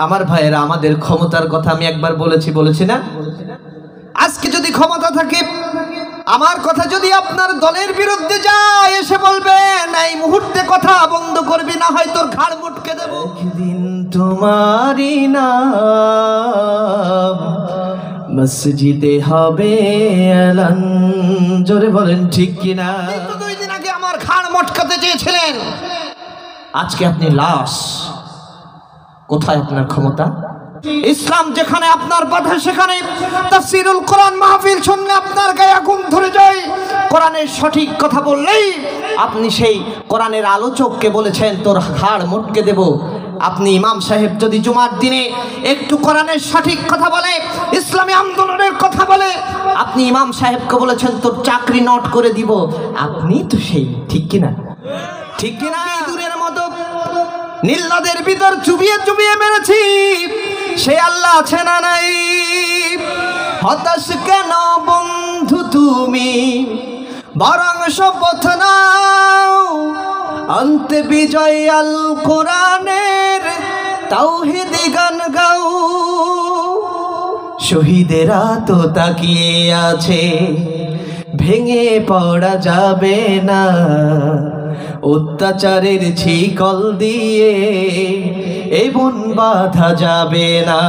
আমার ভাইয়েরা, আমাদের ক্ষমতার কথা আমি একবার বলেছি না? আজকে যদি ক্ষমতা থাকে, আমার কথা যদি আপনার দলের বিরুদ্ধে যায়, এসে বলবেন এই মুহূর্তে কথা বন্ধ করবি, না হয় তোর ঘাড় মুটকে দেব। একদিন তোমারই নাম মসজিদে হবে এলান। জোরে বলেন ঠিক কিনা? 2 দিন আগে আমার ঘাড় মটকাতে চেয়েছিলেন, আজকে আপনি লাশ। কোথায় আপনার ক্ষমতা? ইসলাম যেখানে আপনার বাধা, সেখানে তাফসীরুল কোরআন মাহফিল শুনলে আপনার গায়ে আগুন ধরে যায়। কোরআনের সঠিক কথা বললেই আপনি সেই কোরআনের আলোচককে বলেছেন তোর ঘাড় মুটকে দেব। আপনি ইমাম সাহেব যদি জুমার দিনে একটু কোরআনের সঠিক কথা বলে, ইসলামী আন্দোলনের কথা বলে, আপনি ইমাম সাহেবকে বলেছেন তোর চাকরি নট করে দিব। আপনি তো সেই, ঠিক কিনা? ঠিক কিনা? দূরের মতো নীল নদের ভিতর চুবিয়ে চুবিয়ে মেরেছি, সে আল্লাহ আছে না নাই? হতাশ কেন বন্ধু তুমি, বরং শপথ নাও, অন্তে বিজয় আল কোরআনের তাওহীদি গান গাও। শহীদেরা তো তাকিয়ে আছে, ভেঙে পড়া যাবে না, অত্যাচারের ছিকল দিয়ে এই বন বাঁধা যাবে না।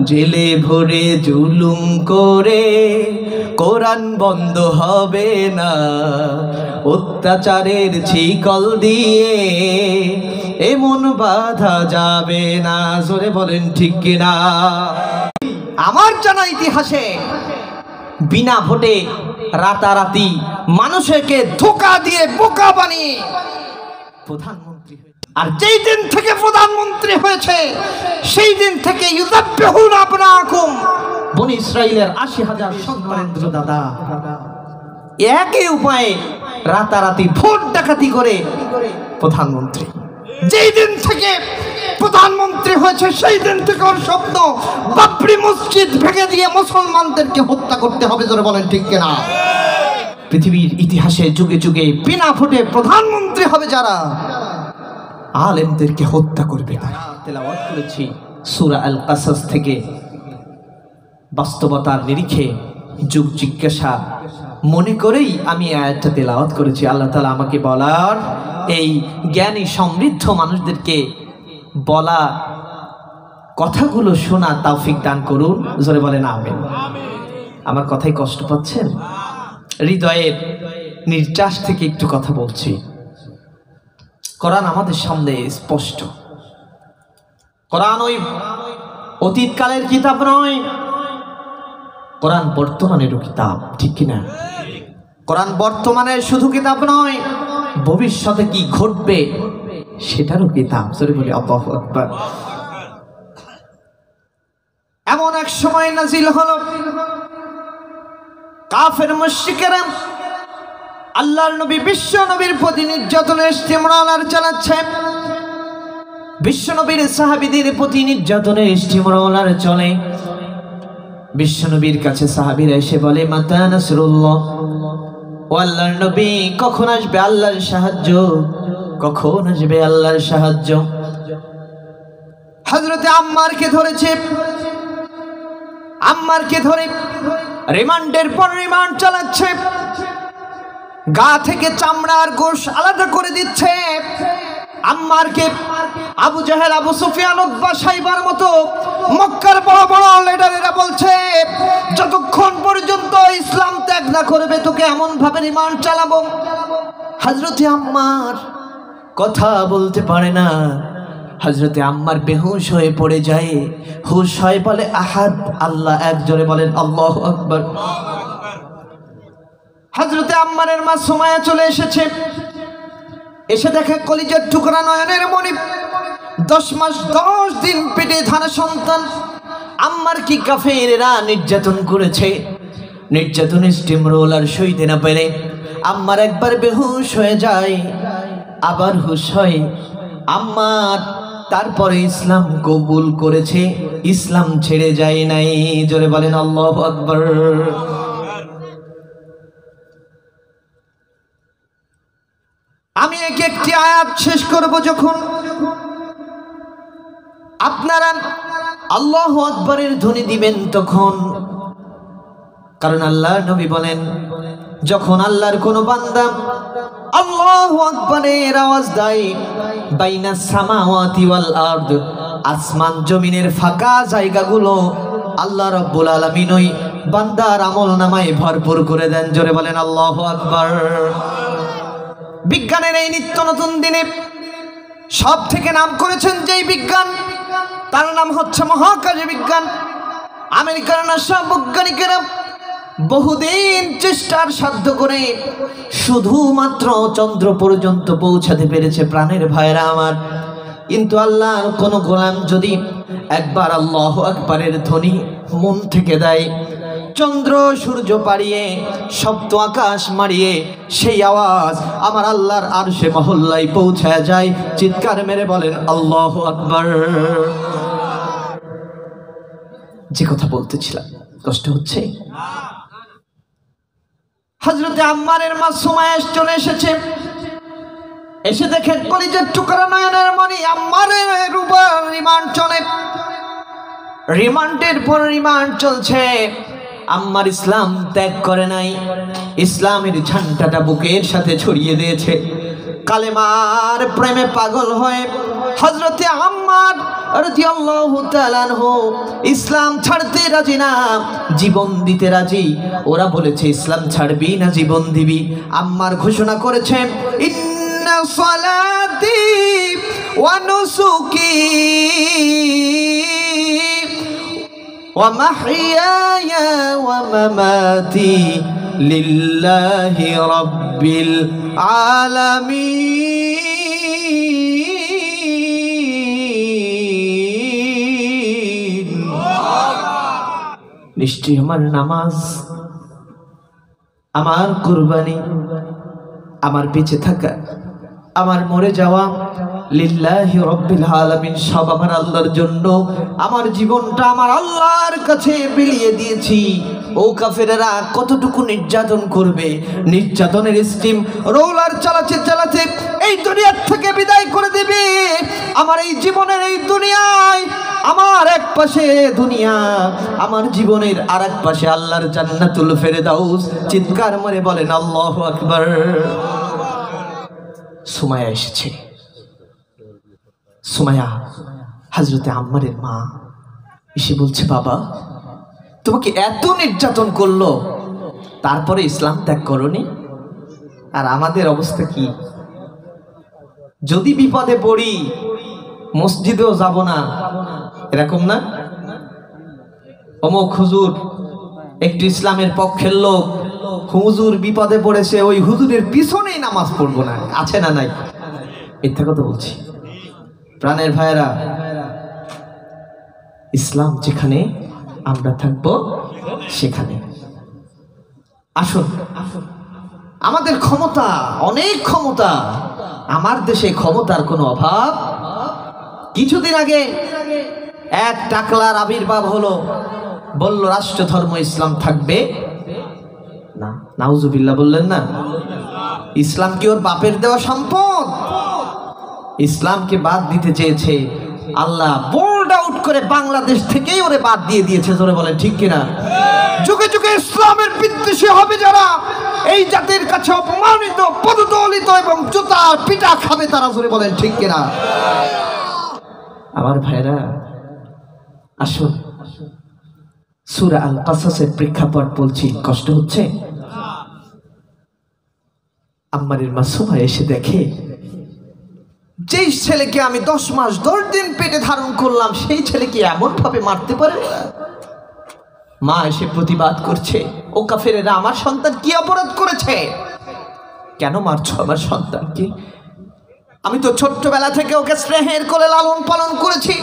জেলে ভরে জুলুম করে কোরআন বন্ধ হবে না, অত্যাচারের ছিকল দিয়ে এমন বাঁধা যাবে না। জোরে বলেন ঠিক কিনা? আমার জানা ইতিহাসে বিনা ভোটে রাতারাতি মানুষকে ধোঁকা দিয়ে বোকা বানিয়ে প্রধানমন্ত্রী, আর যেই দিন থেকে প্রধানমন্ত্রী হয়েছে সেই দিন থেকে ইউযাব্বিহুনা আবনাকুম, বনি ইসরাইলের ৮০,০০০ সন্তানেন্দ্র দাদা একই উপায়ে রাতারাতি ভোট ডাকাতি করে প্রধানমন্ত্রী। যেই দিন থেকে প্রধানমন্ত্রী হয়েছে সেই দিন থেকে ওর স্বপ্ন বাবরি মসজিদ ভেঙে দিয়ে মুসলমানদেরকে হত্যা করতে হবে। জোরে বলেন ঠিক কিনা? পৃথিবীর ইতিহাসে যুগে যুগে বিনা ভোটে প্রধানমন্ত্রী হবে যারা, আলেমদেরকে হত্যা করবে তারা। তেলাওয়াত করেছি সূরা আল কাসাস থেকে, বাস্তবতার নিরিখে যুগ জিজ্ঞাসা মনে করেই আমি আয়াতটা তেলাওয়াত করেছি। আল্লাহ তাআলা আমাকে বলার, এই জ্ঞানী সমৃদ্ধ মানুষদেরকে বলা কথাগুলো শোনা তৌফিক দান করুন। জোরে বলেন আমিন। আমার কথাই কষ্ট পাচ্ছেন? হৃদয়ের নির্যাস থেকে একটু কথা বলছি। কোরআন আমাদের সামনে স্পষ্ট। কোরআন ওই অতীতকালের কিতাব নয়, কোরআন বর্তমানেরও কিতাব, ঠিক কিনা? কোরআন বর্তমানের শুধু কিতাব নয়, ভবিষ্যতে কি ঘটবে সেটারও কিতাব। জোরে বলি আল্লাহু আকবার। এমন এক সময় নাজিল হলো, কাফের মুশরিকেরা আল্লাহর নবী বিশ্ব নবীর প্রতি নির্যাতনের ইস্তেমরার চালাচ্ছে। বিশ্ব নবীর সাহাবীদের প্রতি নির্যাতনের ইস্তেমরার চলে। বিশ্ব নবীর কাছে সাহাবীরা এসে বলে, মাতা নাসরুল্লাহ, ও আল্লাহর নবী কখন আসবে আল্লাহর সাহায্য, কখন আসবে আল্লাহর সাহায্য? হযরতে আম্মারকে ধরেছে, আম্মারকে ধরে রিমান্ডের পর রিমান্ড চালাচ্ছে, গা থেকে চামড়ার গোশ আলাদা করে দিচ্ছে। আম্মারকে আবু জাহেল, আবু সুফিয়ান, উতবা, সাইবার মতো মক্কার বড় বড় লিডারেরা বলছে, যতক্ষণ পর্যন্ত ইসলাম ত্যাগ না করবে তোকে এমন ভাবে রিমান্ড চালাবো। হযরতে আম্মার কথা বলতে পারে না। হযরতে আম্মার বেহুশ হয়ে পড়ে যায়। হুশ হয়, বলে আহাদ, আল্লাহ এক। জোরে বলেন আল্লাহু আকবার। হযরতে আম্মারের মা সুমাইয়া চলে এসেছে। এসে দেখে কলিজার টুকরা নয়নের মণি 10 মাস 10 দিন পেটে ধারা সন্তান। আম্মার কি কাফেরেরা নির্যাতন করেছে। নির্যাতন স্টিমরোলার সইতে না পেরে আম্মার একবার বেহুশ হয়ে যায়, আবার হুশ হয়। আম্মার তারপরে ইসলাম কবুল করেছে, ইসলাম ছেড়ে যায় নাই। জোরে বলেন আল্লাহু আকবার। আমি একটি আয়াত শেষ করব। যখন আপনারা আল্লাহু আকবারের ধ্বনি দিবেন তখন, কারণ আল্লাহ নবী বলেন যখন আল্লাহর কোন বান্দা আল্লাহু আকবারের আওয়াজ দেয়, বাইনাস সামাওয়াতি ওয়াল আরদ, আসমান জমিনের ফাঁকা জায়গাগুলো আল্লাহ রাব্বুল আলামিন ওই বান্দার আমলনামায় ভরপুর করে দেন। জোরে বলেন আল্লাহু আকবার। বিজ্ঞানের এই নিত্য নতুন দিনে সব থেকে নাম করেছেন যেই বিজ্ঞান, তার নাম হচ্ছে মহাকাশ বিজ্ঞান। আমেরিকার নাসা বৈজ্ঞানিকেরা বহুদিন চেষ্টার সাধ্য করে শুধুমাত্র চন্দ্র পর্যন্ত পৌঁছাতে পেরেছে প্রাণের ভাইরা আমার। কিন্তু আল্লাহর কোন গোলাম যদি একবার আল্লাহু আকবারের ধ্বনি মন থেকে দেয়, চন্দ্র সূর্য পাড়িয়ে সপ্ত আকাশ মারিয়ে সেই আওয়াজ আমার আল্লাহর আরশে মহল্লায় পৌঁছায় যায়। চিৎকার মেরে বলেন আল্লাহু আকবার। যে কথা বলতেছিলাম, কষ্ট হচ্ছে? হযরতে আম্মারের মা সুমাইয়া চলে এসেছে, এসে দেখেন কলিজার টুকরা নয়নের মণি আম্মারের উপর রিমান্ড চলে। রিমান্ডের পর রিমান্ড চলছে। আম্মার ইসলাম ত্যাগ করে নাই, ইসলামের ঝান্ডাটা বুকের সাথে ছড়িয়ে দিয়েছে। কালেমার প্রেমে পাগল হয়ে হযরতে আম্মার রাদিয়াল্লাহু তাআলা আনহু ইসলাম ছাড়তে রাজি না, জীবন দিতে রাজি। ওরা বলেছে ইসলাম ছাড়বি না জীবন দিবি। আম্মার ঘোষণা করেছে ইন্না সালাতি ওয়া নুসুকি ওয়া মাহইয়ায়া ওয়া মামাতি লিল্লাহি রাব্বিল আলামিন। নিশ্চয় আমার নামাজ, আমার কুরবানি, আমার বেঁচে থাকা, আমার মরে যাওয়া লিল্লাহি রাব্বিল আলামিন, সব আমার আল্লাহর জন্য। আমার জীবনটা আমার আল্লাহর কাছে বিলিয়ে দিয়েছি। ও কাফেরেরা কতটুকু নির্যাতন করবে? নির্যাতনের স্টিম রোলার চালাতে চালাতে এই দুনিয়ার থেকে বিদায় করে দেবে। আমার এই জীবনের এই দুনিয়ায় আমার এক পাশে দুনিয়া, আমার জীবনের আর এক পাশে আল্লাহর জান্নাতুল ফেরদাউস। চিৎকার মেরে বলেন আল্লাহু আকবার। সুমাইয়া এসেছে। সুমাইয়া হযরতে আম্মারের মা এসে বলছে, বাবা তোমাকে এত নির্যাতন করলো, তারপরে ইসলাম ত্যাগ করনি? আর আমাদের অবস্থা কি? যদি বিপদে পড়ি মসজিদেও যাব না, এরকম না? অমুক হুজুর একটু ইসলামের পক্ষের লোক, হুজুর বিপদে পড়েছে, ওই হুজুরের পিছনেই নামাজ পড়বো না, আছে না নাই? মিথ্যা কথা বলছি? প্রাণের ভাইয়েরা, ইসলাম যেখানে আমরা থাকবো সেখানে। আসুন, আমাদের ক্ষমতা, অনেক ক্ষমতা, আমার দেশে ক্ষমতার কোনো অভাব। কিছুদিন আগে এক টাকলার আবির্ভাব হলো, বলল রাষ্ট্র ধর্ম ইসলাম থাকবে না। নাউজুবিল্লাহ বললেন না? ইসলাম কি ওর বাপের দেওয়া সম্পদ? ইসলামকে বাদ দিতে চেয়েছে আল্লাহ, বোল্ড আউট করে বাংলাদেশ থেকেই ওরে বাদ দিয়ে দিয়েছে। জোরে বলেন ঠিক কিনা? যুগে যুগে ইসলামের বিদ্বেষী হবে যারা, এই জাতির কাছে অপমানিত, পদদলিত এবং জুতা পিটা খাবে তারা। জোরে বলেন ঠিক কিনা? আমার ভাইরা আসুন, সূরা আল কাসাসের প্রেক্ষাপট বলছি, কষ্ট হচ্ছে? আম্মারের মা সুমাইয়া এসে দেখে যেই ছেলেকে আমি 10 মাস 10 দিন পেটে ধারণ করলাম, সেই ছেলেকে এমন ভাবে মারতে পারে? মা এসে প্রতিবাদ করছে, ও কাফেরেরা, আমার সন্তান কি অপরাধ করেছে? কেন মারছো আমার সন্তানকে? আমি তো ছোট্টবেলা থেকে ওকে স্নেহের কোলে লালন পালন করেছি,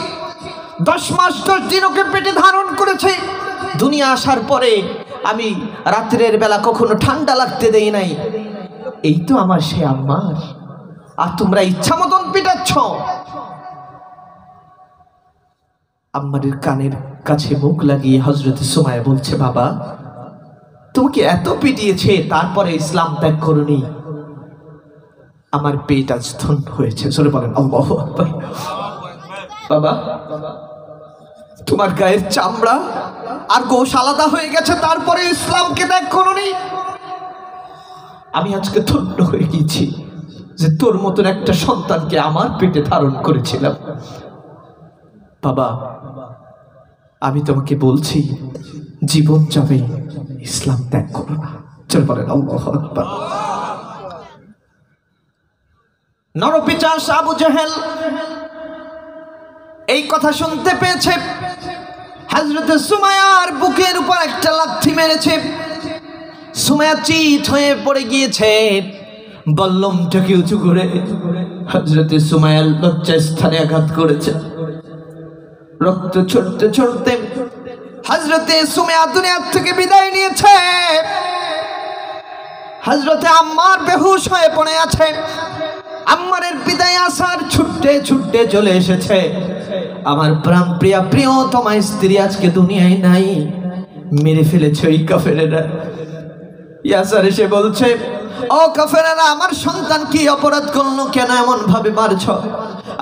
10 মাস 10 দিন ওকে পেটে ধারণ করেছি। দুনিয়া আসার পরে আমি রাত্রের বেলা কখনো ঠান্ডা লাগতে দেই নাই। এই তো আমার সে আম্মার, আর তোমরা ইচ্ছা মতন পিটাচ্ছ। আম্মারের কানের কাছে মুখ লাগিয়ে হযরতে সুমাইয়া বলছে, বাবা তোমাকে এত পিটিয়েছে, তারপরে ইসলাম ত্যাগ করনি? আমার পেট আজ ধন্য হয়েছে। জোরে বলেন আল্লাহু আকবার। বাবা, তোমার গায়ের চামড়া আর গোশ আলাদা হয়ে গেছে, তারপরে ইসলামকে ত্যাগ করোনি। আমি আজকে ধন্য হয়ে গিয়েছি যে তোর মতন একটা সন্তানকে আমার পেটে ধারণ করেছিলাম। বাবা, আমি তোমাকে বলছি, জীবন যাবে, ইসলাম ত্যাগ করো না। চল বলেন আল্লাহু আকবার। নরপিশাচ আবু জেহেল এই কথা শুনতে পেয়েছে, হযরত সুমাইয়ার বুকের উপর একটা লাথি মেরেছে। সুমাইয়া চিৎ হয়ে পড়ে গিয়েছে। বল্লমটাকে উঁচু করে হযরত সুমাইয়ার লজ্জাস্থানে আঘাত করেছে। রক্ত ছড়তে ছড়তে হযরতে সুমাইয়া দুনিয়া থেকে বিদায় নিয়েছে। হযরতে আম্মার বেহুশ হয়ে পড়ে আছে। আম্মারের বিদায় আসার ছুটতে ছুটতে চলে এসেছে। আমার প্রাণ প্রিয়া প্রিয়তমা স্ত্রী আজকে দুনিয়ায় নাই, মেরে ফেলেছে ওই কাফেরেরা। ইয়াসার এসে বলছে, ও কাফেরেরা, আমার সন্তান কি অপরাধ করলো? কেন এমন ভাবে মারছ?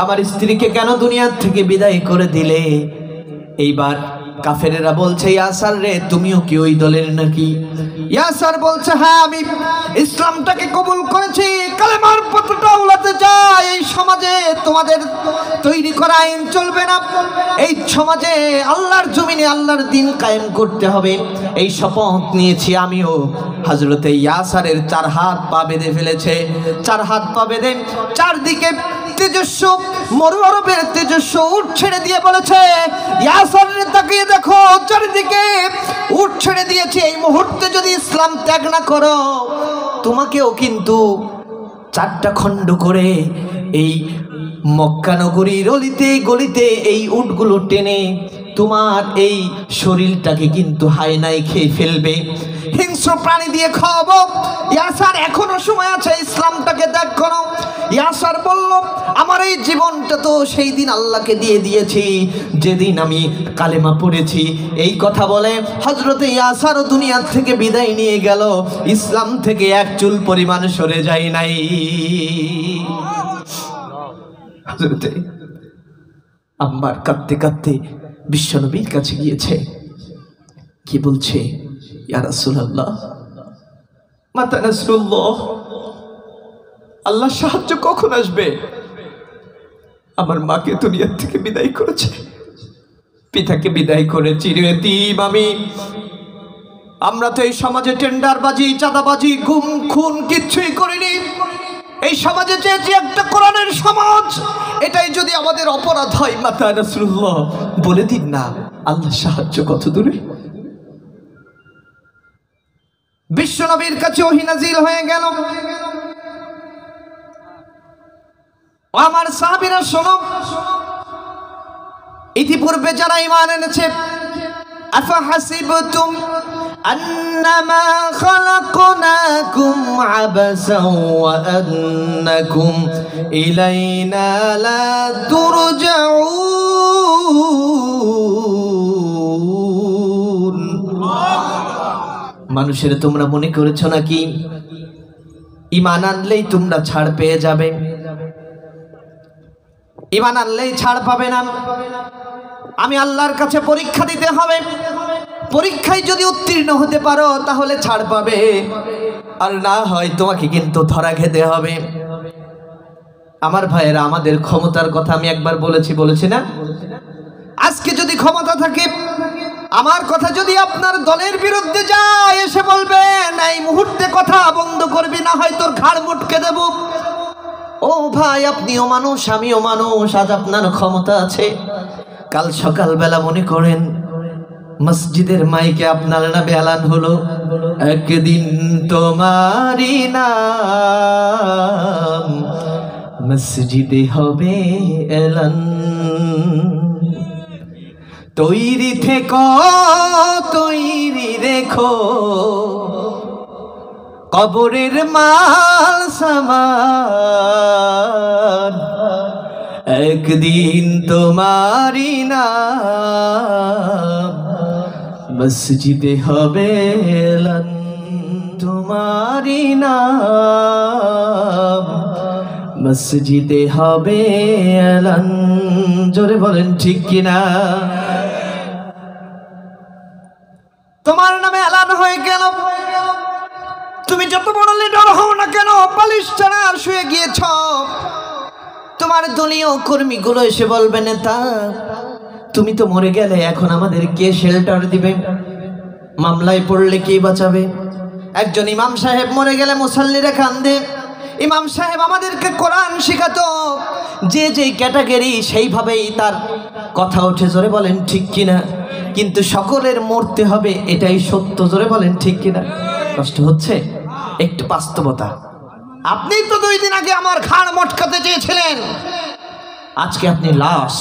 আমার স্ত্রীকে কেন দুনিয়ার থেকে বিদায় করে দিলে? এইবার কাফেরেরা বলছে, ইয়াসার রে, তুমিও কি ওই দলের নাকি? ইয়াসার বলছে, হ্যাঁ, আমি ইসলামটাকে কবুল করেছি, কালেমার পতাকা উড়াতে চাই। এই সমাজে তোমাদের তৈরি করা আইন চলবে না। এই সমাজে আল্লাহর জমিনে আল্লাহর দ্বীন কায়েম করতে হবে, এই শপথ নিয়েছি আমিও। হযরতে ইয়াসারের 4 হাত পা বেঁধে ফেলেছে। 4 হাত পা বেঁধে চারদিকে তেজস্ব মরু আরবের তেজস্ব উট ছেড়ে দিয়ে বলেছে, ইয়াসারের তাকিয়ে দেখো, চারিদিকে উট ছেড়ে দিয়েছে। এই মুহূর্তে যদি ইসলাম ত্যাগ না করো, তোমাকেও কিন্তু 4টা খণ্ড করে এই মক্কা নগরীর অলিতে গলিতে এই উটগুলো টেনে তোমার এই শরীরটাকে কিন্তু হায়নায় খেয়ে ফেলবে, হিংস্র প্রাণী দিয়ে খাওয়াবো। ইয়াসার, এখনো সময় আছে, ইসলামটাকে ত্যাগ করো। ইয়াসার বলল, আমার এই জীবনটা তো সেই দিন আল্লাহকে দিয়ে দিয়েছি যেদিন আমি কালেমা পড়েছি। এই কথা বলে হযরতে ইয়াসারও দুনিয়ার থেকে বিদায় নিয়ে গেল, ইসলাম থেকে এক চুল পরিমাণ সরে যায় নাই। হযরতে আম্মার কাঁদতে কাঁদতে বিশ্বনবীর কাছে গিয়েছে, কি বলছে, ইয়া রাসূলুল্লাহ, মাতা নাসরুল্লাহ, আল্লাহর সাহায্য কখন আসবে? আমার মাকে দুনিয়ার থেকে বিদায় করেছে, পিতাকে বিদায় করে চিরয়তীম আমি। আমরা তো এই সমাজে টেন্ডারবাজি, চাঁদাবাজি, গুম খুন কিচ্ছুই করিনি। এই সমাজে চেয়েছি একটা কোরআনের সমাজ। এটাই যদি আমাদের অপরাধ হয়, মাতা রাসূলুল্লাহ, বলে দিন না আল্লাহর সাহায্য কত দূরে। বিশ্বনবীর কাছে ওহী নাযিল হয়ে গেল, আমার সাহাবীরা শোনো, ইতিপূর্বে যারা ঈমান এনেছে, আফাহাসিবতুম আন্নামা খালাকনাকুম আবাসা ওয়া আন্নাকুম ইলাইনা লা তুরজাউন। মানুষের তোমরা মনে করেছো নাকি ঈমান আনলেই তোমরা ছাড় পেয়ে যাবে? ঈমান আনলেই ছাড় পাবে না। আমি আল্লাহর কাছে পরীক্ষা দিতে হবে। পরীক্ষায় যদি উত্তীর্ণ হতে পারো তাহলে ছাড় পাবে, আর না হয় তোমাকে কিন্তু ধরা খেতে হবে। আমার ভাইয়েরা, আমাদের ক্ষমতার কথা আমি একবার বলেছি না? আজকে যদি ক্ষমতা থাকে, আমার কথা যদি আপনার দলের বিরুদ্ধে যায়, এসে বলবেন এই মুহূর্তে কথা বন্ধ করবি, না হয় তোর ঘাড় মুটকে দেব। ও ভাই, আপনিও মানুষ, আমিও মানুষ। আজ আপনার ক্ষমতা আছে, কাল সকালবেলা মনে করেন মসজিদের মাইকে আপনার নামে এলান হলো, একদিন তোমারই নাম মসজিদে হবে এলান। তৈরি থেকো, তৈরি রেখো, কবরের মাল সামান, একদিন তোমারই নাম মসজিদে হবে এলান। তোমারই নাম মসজিদে হবে এলান, জোরে বলেন ঠিক কিনা। তোমার নামে এলান হয়ে গেল, তুমি যত বড় লিডার হও না কেন, পালিশ ছাড়া শুয়ে গিয়েছ, তোমার দলীয় কর্মীগুলো এসে বলবে নেতা তুমি তো মরে গেলে, এখন আমাদের কে শেল্টার দিবে, মামলায় পড়লে কে বাঁচাবে। একজন ইমাম সাহেব মরে গেলে মুসল্লিরা কান্দে। ইমাম সাহেব আমাদেরকে কোরআন শেখাতো, যে যেই ক্যাটাগরি সেইভাবেই তার কথা ওঠে, জোরে বলেন ঠিক কিনা। কিন্তু সকলের মরতে হবে, এটাই সত্য, জোরে বলেন ঠিক কিনা। কষ্ট হচ্ছে, একটু বাস্তবতা। আপনি তো 2 দিন আগে আমার ঘাড় মটকাতে চেয়েছিলেন, আজকে আপনি লাশ।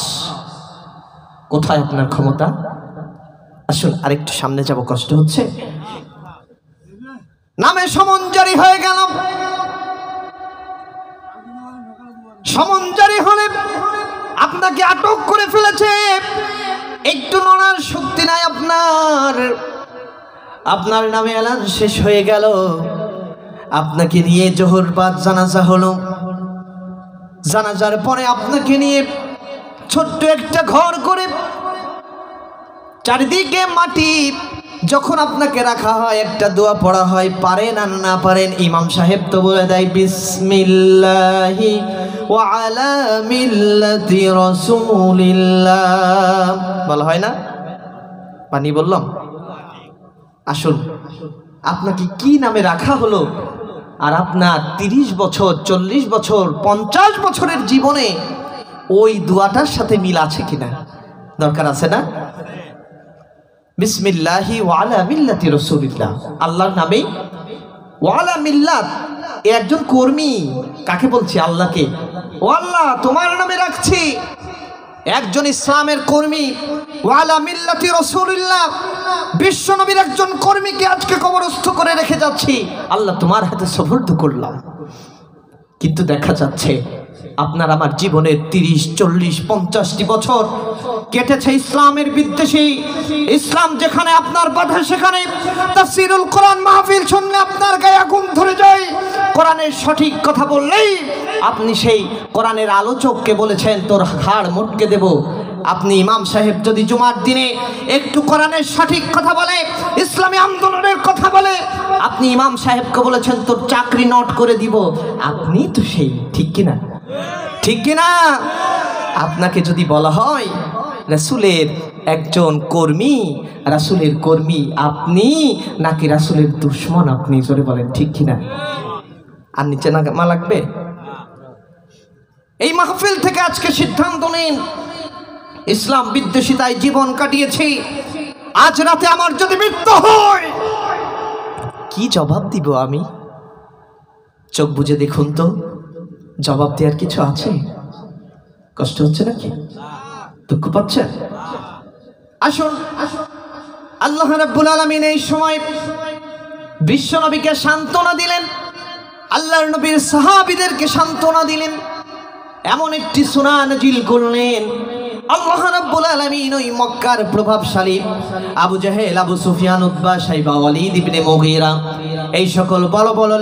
কোথায় আপনার ক্ষমতা? আসুন আরেকটু সামনে যাব, কষ্ট হচ্ছে। নামে সমন জারি হয়ে গেল, সমন জারি হলে আপনাকে আটক করে ফেলেছে, একটু নড়ার শক্তি নাই আপনার, আপনার নামে এলান শেষ হয়ে গেল। আপনাকে নিয়ে জোহর বাদ জানাজা হলো, জানাজার পরে আপনাকে নিয়ে ছোট্ট একটা ঘর করে চারিদিকে মাটি, যখন আপনাকে রাখা হয় একটা দোয়া পড়া হয়, পারেন আর না পারেন ইমাম সাহেব তো বলে দেয় বিসমিল্লাহি ওয়া আলা মিল্লাতি রাসূলিল্লাহ, বলা হয় না? পানি বললাম। আসুন, আপনাকে কি নামে রাখা হলো, আর আপনার 30 বছর 40 বছর 50 বছরের জীবনে ওই দোয়াটার সাথে মিল আছে কিনা? দরকার আছে না? বিসমিল্লাহি ওয়া আলা মিল্লাতি রাসূলিল্লাহ, আল্লাহর নামে ওয়া আলা মিল্লাত। একজন কর্মী, কাকে বলছি? আল্লাহকে। ও আল্লাহ তোমার নামে রাখছি, একজন ইসলামের কর্মী, ওয়া আলা মিল্লাতি রাসূলিল্লাহ, বিশ্ব নবীর একজন কর্মীকে আজকে কবরস্থ করে রেখে যাচ্ছি, আল্লাহ তোমার হাতে সুপর্দ করলাম। কিন্তু দেখা যাচ্ছে আপনার আমার জীবনের 30 40 50টি বছর কেটেছে ইসলামের বিদ্বেষী। ইসলাম যেখানে আপনার বাধা, সেখানে তাফসীরুল কোরআন মাহফিল শুনলে আপনার গায়ে আগুন ধরে যায়। কোরআনের সঠিক কথা বললেই আপনি সেই কোরআনের আলোচককে বলেছেন তোর হাড় মটকে দেব। আপনি ইমাম সাহেব যদি জুমার দিনে একটু কোরআনের সঠিক কথা বলে, ইসলামী আন্দোলনের কথা বলে, আপনি ইমাম সাহেবকে বলেছেন তোর চাকরি নট করে দিব। আপনি তো সেই, ঠিক কিনা? ঠিক কিনা? আপনাকে যদি বলা হয় রাসূলের একজন কর্মী, রাসূলের কর্মী আপনি নাকি রাসূলের দুশমন আপনি, জোরে বলেন ঠিক কিনা? আর নিচে না লাগবে? এই মাহফিল থেকে আজকে সিদ্ধান্ত নিন, ইসলাম বিদ্বেষিতায় জীবন কাটিয়েছি, আজ রাতে আমার যদি মৃত্যু হয় কি জবাব দিব আমি? চোখ বুজে দেখুন তো, জবাব দেওয়ার কিছু আছে? কষ্ট হচ্ছে নাকি? দুঃখ পাচ্ছেন? আসুন, আল্লাহ রাব্বুল আলামিন এই সময় বিশ্ব নবীকে সান্ত্বনা দিলেন, আল্লাহর নবীর সাহাবীদেরকে সান্ত্বনা দিলেন, এমন একটি সূরা নাজিল করলেন। আল্লাহ রাব্বুল আলামিন ওই মক্কার প্রভাবশালী আবু জাহেল, আবু সুফিয়ান, উতবা, শাইবা, ওয়ালিদ ইবনে মুগীরা, এই সকল বড় বড়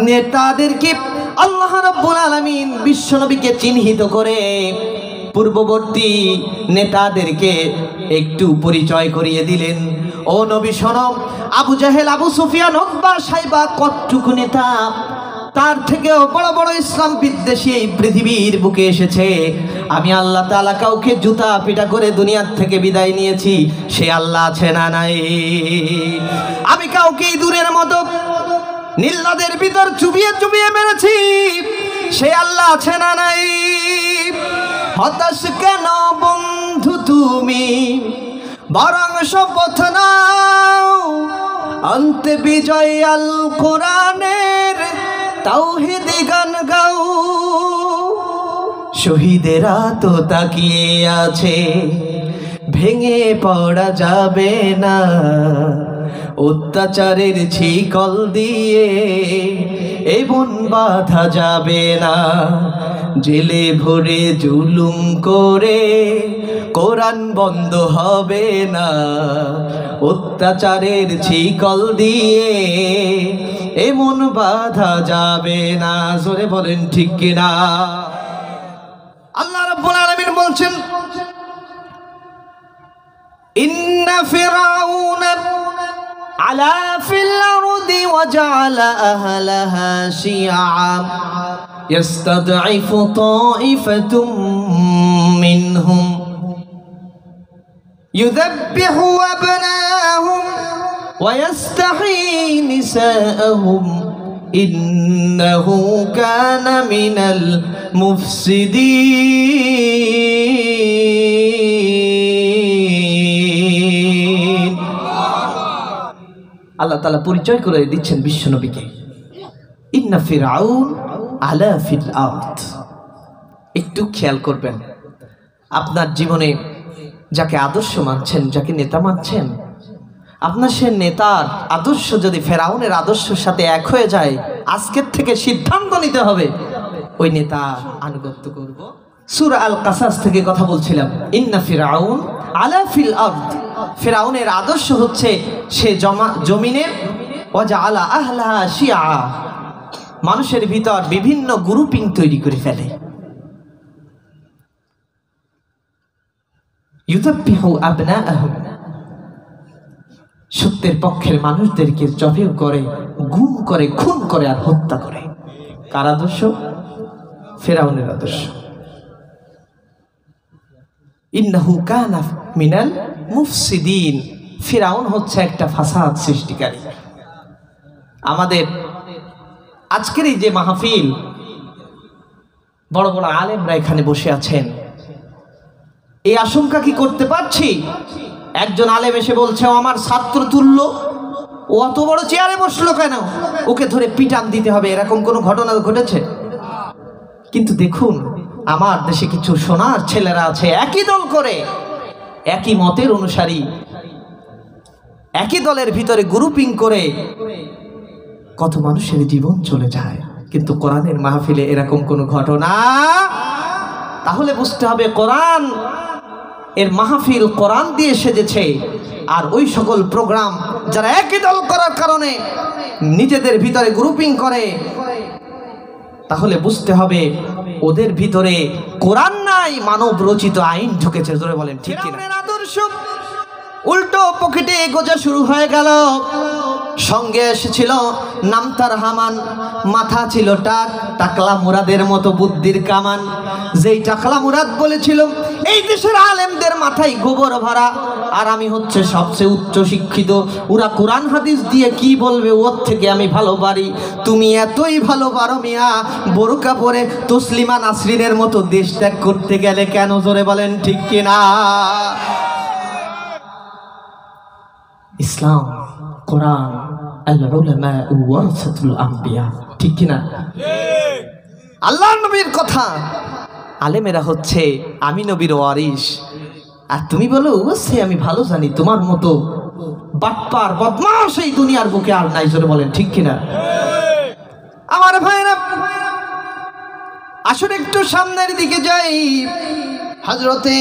নেতাদেরকে আল্লাহ রাব্বুল আলামিন বিশ্ব নবীকে চিহ্নিত করে পূর্ববর্তী নেতাদেরকে একটু পরিচয় করিয়ে দিলেন। ও নবী শোনো, আবু জাহেল, আবু সুফিয়ান, উতবা, শাইবা কতটুকু নেতা, তার থেকেও বড় বড় ইসলাম বিদ্বেষী এই পৃথিবীর বুকে এসেছে। আমি আল্লাহ তাআলা কাউকে জুতা পিটা করে দুনিয়ার থেকে বিদায় নিয়েছি, সে আল্লাহ আছে না নাই? আমি কাউকে ইঁদুরের মতো নীল নদের ভিতর চুবিয়ে চুবিয়ে মেরেছি, সে আল্লাহ আছে না নাই? হতাশ কেন বন্ধু তুমি, বরং শপথ নাও, অন্তে বিজয় আল কোরআনের তাওহীদি গান গাও। শহীদেরা তো তাকিয়ে আছে, ভেঙে পড়া যাবে না, অত্যাচারের ছিকল দিয়ে এ বন বাঁধা যাবে না, জেলে ভরে জুলুম করে কোরআন বন্ধ হবে না, অত্যাচারের ছিকল দিয়ে এমন বাধা যাবে না। জোরে বলেন ঠিক কিনা? আল্লাহ রাব্বুল আলামিন বলছেন, ইন্না ফিরাউনা আলা ফিল আরদি ওয়াজআলা আহলাহা শিয়আ ইয়াস্তাদঈফু তাঈফাতুম মিনহুম ইউযাব্বিহু আবনাহুম ওয়া ইস্তাহয়ী নিসাআহুম ইন্নাহু কানা মিনাল মুফসিদিন। আল্লাহ তাআলা পরিচয় করে দিচ্ছেন বিশ্বনবীকে, ইন্না ফিরআউন আলা ফিল আরদ। একটু খেয়াল করবেন, আপনার জীবনে যাকে আদর্শ মানছেন, যাকে নেতা মানছেন, আপনার সে নেতার আদর্শ যদি ফেরাউনের আদর্শের সাথে এক হয়ে যায়, আজকের থেকে সিদ্ধান্ত নিতে হবে ওই নেতা আনুগত্য করব। সূরা আল কাসাস থেকে কথা বলছিলাম, ইন্না ফিরআউন আলা ফিল আরদ। ফেরাউনের আদর্শ হচ্ছে সে জমিনে ওয়াজআলা আহলাহা শিয়আ, মানুষের ভিতর বিভিন্ন গ্রুপিং তৈরি করে ফেলে। ইউযাব্বিহু আবনাআহুম, সত্যের পক্ষের মানুষদেরকে জবেহ করে, গুম করে, খুন করে আর হত্যা করে। কার আদর্শ? ফিরআউনের আদর্শ। ইন্নাহু কানা মিনাল মুফসিদিন। ফিরআউন হচ্ছে একটা ফাসাদ সৃষ্টিকারী। আমাদের আজকের এই যে মাহফিল, বড় বড় আলেমরা এখানে বসে আছেন, এই আশঙ্কা কি করতে পারছি একজন আলেম এসে বলছে আমার ছাত্র তুল্য, ও অত বড় চেয়ারে বসলো কেন, ওকে ধরে পিটান দিতে হবে, এরকম কোনো ঘটনা ঘটেছে? কিন্তু দেখুন, আমার দেশে কিছু সোনার ছেলেরা আছে, একই দল করে, একই মতের অনুসারী, একই দলের ভিতরে গ্রুপিং করে কত মানুষের জীবন চলে যায়। কিন্তু কোরআনের মাহফিলে এরকম কোনো ঘটনা, তাহলে বুঝতে হবে কোরআন এর মাহফিল কোরআন দিয়ে সেজেছে। আর ওই সকল প্রোগ্রাম যারা একই দল করার কারণে নিজেদের ভিতরে গ্রুপিং করে, তাহলে বুঝতে হবে ওদের ভিতরে কোরআন নাই, মানব রচিত আইন ঢুকেছে। জোরে বলেন ঠিক কিনা? আদর্শ উল্টো পকেটে গোজা শুরু হয়ে গেল। সঙ্গে এসেছিল নামতার হামান, মাথা ছিল টাকলা মুরাদের মতো বুদ্ধির কামান। যেই টাকলা মুরাদ বলেছিল এই দেশের আলেমদের মাথায় গোবর ভরা, আর আমি হচ্ছে সবচেয়ে উচ্চ শিক্ষিত, ওরা কোরআন হাদিস দিয়ে কি বলবে ওর থেকে আমি ভালো পারি। তুমি এতই ভালো পারো মিয়া, বোরকা পরে তসলিমা নাসরিনের মতো দেশ ত্যাগ করতে গেলে কেন? জোরে বলেন ঠিক কিনা? ইসলাম, কোরআন, আল উলামা ওয়ারাসাতুল আম্বিয়া, ঠিক কিনা? আল্লাহর নবীর কথা, আলেমেরা হচ্ছে আমি নবীর ওয়ারিস। আর তুমি বলো সে আমি ভালো জানি, তোমার মতো বাটপার বদমাশ এই দুনিয়ার বুকে আর নাই। জোরে বলেন ঠিক কিনা? আমার ভাইরা, আসলে একটু সামনের দিকে যাই। হযরতে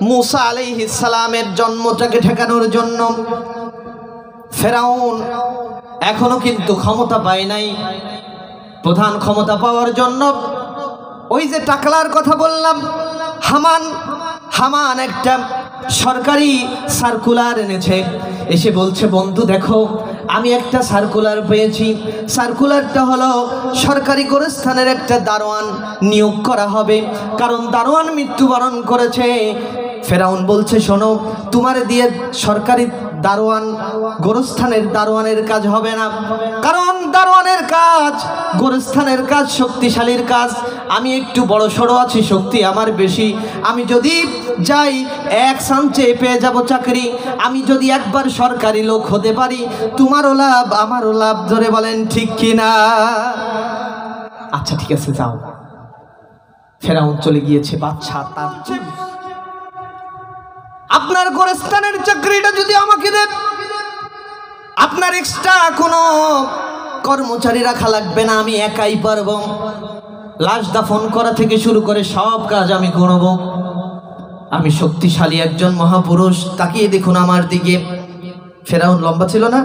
মূসা আলাইহিস সালামের জন্মটাকে ঠেকানোর জন্য ফেরাউন এখনো কিন্তু ক্ষমতা পায় নাই। প্রধান ক্ষমতা পাওয়ার জন্য ওই যে টাকলার কথা বললাম, হামান একটা সরকারি সার্কুলার এনেছে। এসে বলছে বন্ধু দেখো আমি একটা সার্কুলার পেয়েছি। সার্কুলারটা হলো সরকারি গোরস্থানের একটা দারোয়ান নিয়োগ করা হবে, কারণ দারোয়ান মৃত্যুবরণ করেছে। ফেরাউন বলছে শোনো, তোমার দিয়ে সরকারি দারোয়ান গোরস্থানের দারোয়ানের কাজ হবে না, কারণ দারোয়ানের কাজ, গোরস্থানের কাজ শক্তিশালীর কাজ। আমি একটু বড় সড়ো আছি, শক্তি আমার বেশি। আমি যদি যাই এক চান্সে পেয়ে যাব চাকরি। আমি যদি একবার সরকারি লোক হতে পারি, তোমারও লাভ আমারও লাভ। ধরে বলেন ঠিক কিনা? আচ্ছা ঠিক আছে যাও। ফেরাউন চলে গিয়েছে। বাদশা তার আপনার গোরস্থানের চাকরিটা যদি আমাকে দেন, আপনার এক্সট্রা কোনো কর্মচারী রাখা লাগবে না, আমি একাই পারবো। লাশ দাফন করা থেকে শুরু করে সব কাজ আমি করব। আমি শক্তিশালী একজন মহাপুরুষ। তাকিয়ে দেখুন আমার দিকে। ফেরাউন লম্বা ছিল না?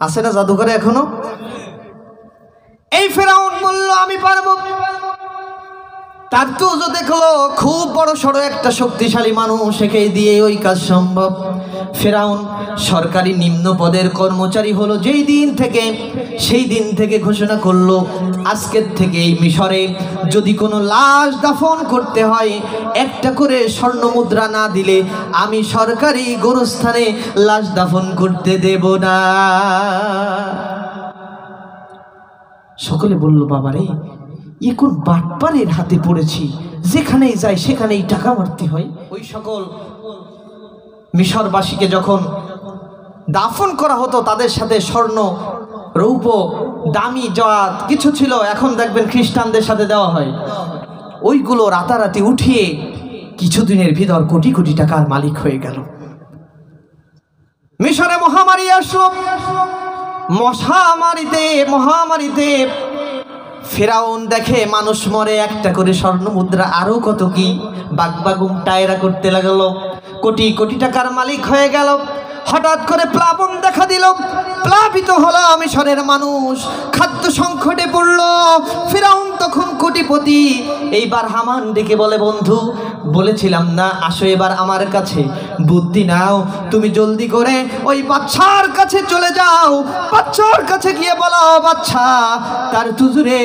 আছে না জাদুঘরে এখনো? ফেরাউন বলল আমি পারবো। তার তো দেখলো খুব বড় সড়ো একটা শক্তিশালী মানুষ, একে দিয়ে ওই কাজ সম্ভব। ফেরাউন সরকারি নিম্ন পদের কর্মচারী হলো যেই দিন থেকে, সেই দিন থেকে ঘোষণা করলো আজকের থেকে এই মিশরে যদি কোনো লাশ দাফন করতে হয়, একটা করে স্বর্ণ মুদ্রা না দিলে আমি সরকারি গোরস্থানে লাশ দাফন করতে দেব না। সকলে বলল বাবারে, এ কোন বাটপারের হাতে পড়েছি, যেখানেই যাই সেখানেই টাকা মারতে হয়। ওই সকল মিশরবাসীকে যখন দাফন করা হতো তাদের সাথে স্বর্ণ রৌপ্য দামি যা কিছু ছিল, এখন দেখবেন খ্রিস্টানদের সাথে দেওয়া হয়, ওইগুলো রাতারাতি উঠিয়ে কিছুদিনের ভিতর কোটি কোটি টাকার মালিক হয়ে গেল। মিশরে মহামারী আসলো। মহামারীতে ফেরাউন দেখে মানুষ মরে, একটা করে স্বর্ণ মুদ্রা আরো কত কি বাগবাগুম টায়রা করতে লাগলো, কোটি কোটি টাকার মালিক হয়ে গেল। হঠাৎ করে প্লাবন দেখা দিল, প্লাবিত হলো মিশরের মানুষ, খাদ্য সংকটে পড়ল। ফেরাউন তখন কোটিপতি। এইবার হামান ডেকে বলে, বন্ধু বলেছিলাম না আসো এবার আমার কাছে, বুদ্ধি নাও, তুমি জলদি করে ওই বাদশার কাছে চলে যাও। বাদশার কাছে গিয়ে বলো, বাদশা তার তুজুরে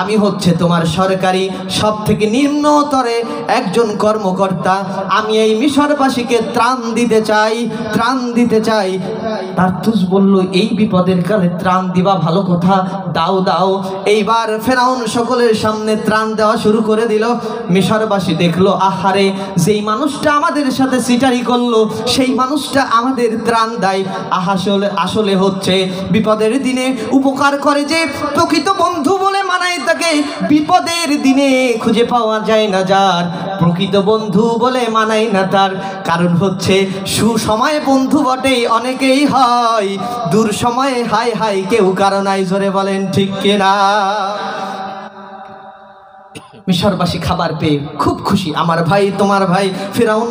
আমি হচ্ছে তোমার সরকারি সব থেকে নিম্নতরে একজন কর্মকর্তা, আমি এই মিশরবাসীকে ত্রাণ দিতে চাই। তার তুজ বলল, এই বিপদের কালে ত্রাণ দিবা ভালো কথা, দাও দাও। এইবার ফেরাউন সকলের সামনে ত্রাণ দেওয়া শুরু করে দিল। মিশরবাসী দেখলো, আহারে যেই মানুষটা আমাদের সাথে সিটারি করলো সেই মানুষটা আমাদের ত্রাণ দেয়, আসলে হচ্ছে বিপদের দিনে উপকার করে যে প্রকৃত বন্ধু বলে মানায় তাকে বিপদের দিনে খুঁজে পাওয়া যায় না, যার প্রকৃত বন্ধু বলে মানায় না তার। কারণ হচ্ছে সুসময়ে বন্ধু বটেই অনেকেই হয়, দূর সময়ে হাই হাই কেউ কারো নাই। জোরে বলেন ঠিক কিনা? মিশরবাসী খাবার পেয়ে খুব খুশি, আমার ভাই তোমার ভাই ফেরাউন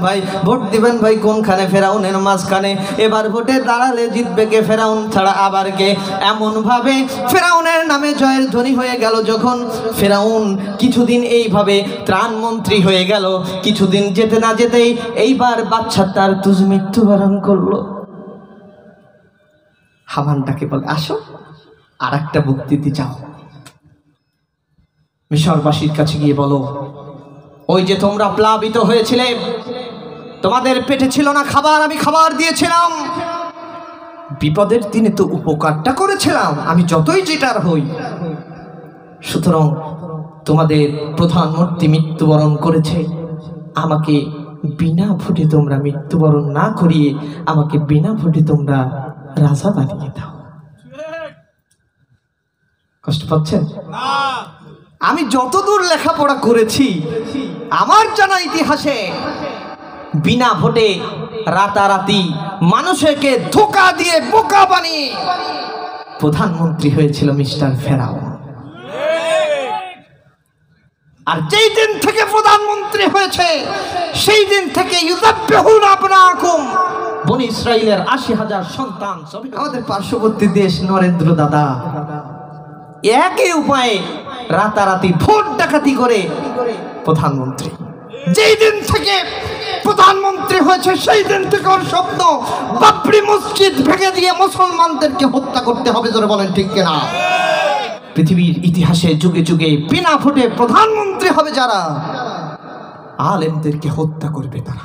ভাই ভোট দিবেন ভাই কোনখানে? ফেরাউনের মাঝখানে। এবার ভোটে দাঁড়ালে জিতবে কে? ফেরাউন ছাড়া আবার কে? এমন ভাবে ফেরাউনের নামে জয়ের ধ্বনি হয়ে গেল। যখন ফেরাউন কিছুদিন এইভাবে ত্রাণমন্ত্রী হয়ে গেল, কিছুদিন যেতে না যেতেই এইবার বাদশা তার তুজ মৃত্যুবরণ করলো। হামানটাকে বলে, আসো আর একটা বুক দিতে চাও। মিশরবাসীর কাছে গিয়ে বলো, ওই যে তোমরা প্লাবিত হয়েছিলে, তোমাদের পেটে ছিল না খাবার, আমি খাবার দিয়েছিলাম, বিপদের দিনে তো উপকারটা করেছিলাম, আমি যতই যেটার হই। সুতরাং তোমাদের প্রধানমন্ত্রী মৃত্যুবরণ করেছে, আমাকে বিনা ভোটে তোমরা মৃত্যুবরণ না করিয়ে আমাকে বিনা ভোটে তোমরা রাজা বানিয়ে দাও। কষ্ট পাচ্ছেন? আমি যতদূর লেখাপড়া করেছি আমার জানা ইতিহাসে বিনা ভোটে রাতারাতি মানুষকে ধোঁকা দিয়ে বোকা বানিয়ে প্রধানমন্ত্রী হয়েছিল মিস্টার ফেরাউন। আর যেই দিন থেকে প্রধানমন্ত্রী হয়েছে সেই দিন থেকে ইউযাব্বিহুনা আবনাআকুম, বনি ইসরাইলের ৮০,০০০ সন্তান সবই আমাদের পার্শ্ববর্তী দেশ নরেন্দ্র দাদা একই উপায়ে রাতারাতি ভোট ডাকাতি করে প্রধানমন্ত্রী। যেই দিন থেকে প্রধানমন্ত্রী হয়েছে সেই দিন থেকে ওর স্বপ্ন বাবরি মসজিদ ভেঙে দিয়ে মুসলমানদেরকে হত্যা করতে হবে। জোরে বলেন ঠিক কিনা? পৃথিবীর ইতিহাসে যুগে যুগে বিনা ভোটে প্রধানমন্ত্রী হবে যারা, আলেমদেরকে হত্যা করবে তারা।